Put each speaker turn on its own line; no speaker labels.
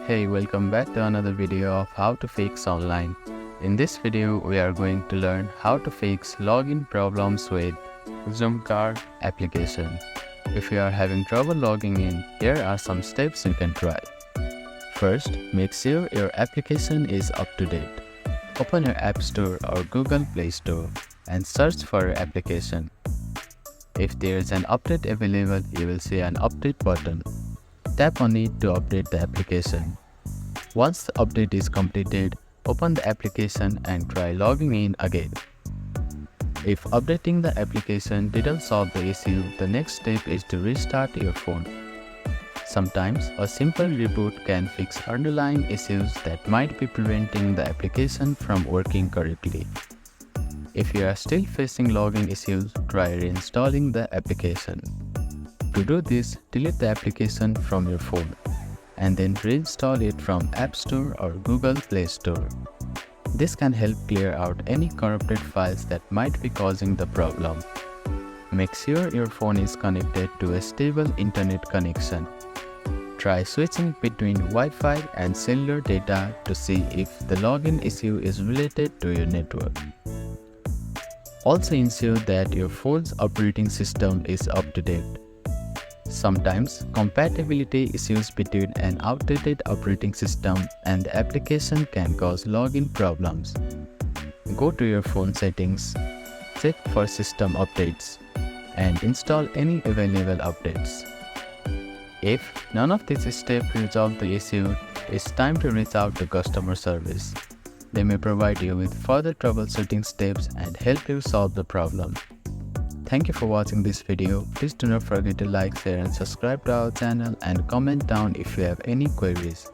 Hey, welcome back to another video of how to fix online. In this video, we are going to learn how to fix login problems with Zoomcar application. If you are having trouble logging in, here are some steps you can try. First, make sure your application is up to date. Open your App Store or Google Play Store and search for your application. If there is an update available, you will see an update button. Tap on it to update the application. Once the update is completed, open the application and try logging in again. If updating the application didn't solve the issue, the next step is to restart your phone. Sometimes a simple reboot can fix underlying issues that might be preventing the application from working correctly. If you are still facing login issues, try reinstalling the application. To do this, delete the application from your phone and then reinstall it from App Store or Google Play Store. This can help clear out any corrupted files that might be causing the problem. Make sure your phone is connected to a stable internet connection. Try switching between Wi-Fi and cellular data to see if the login issue is related to your network. Also ensure that your phone's operating system is up to date. Sometimes, compatibility issues between an outdated operating system and the application can cause login problems. Go to your phone settings, check for system updates, and install any available updates. If none of these steps resolve the issue, it's time to reach out to customer service. They may provide you with further troubleshooting steps and help you solve the problem. Thank you for watching this video. Please do not forget to like, share and subscribe to our channel and comment down if you have any queries.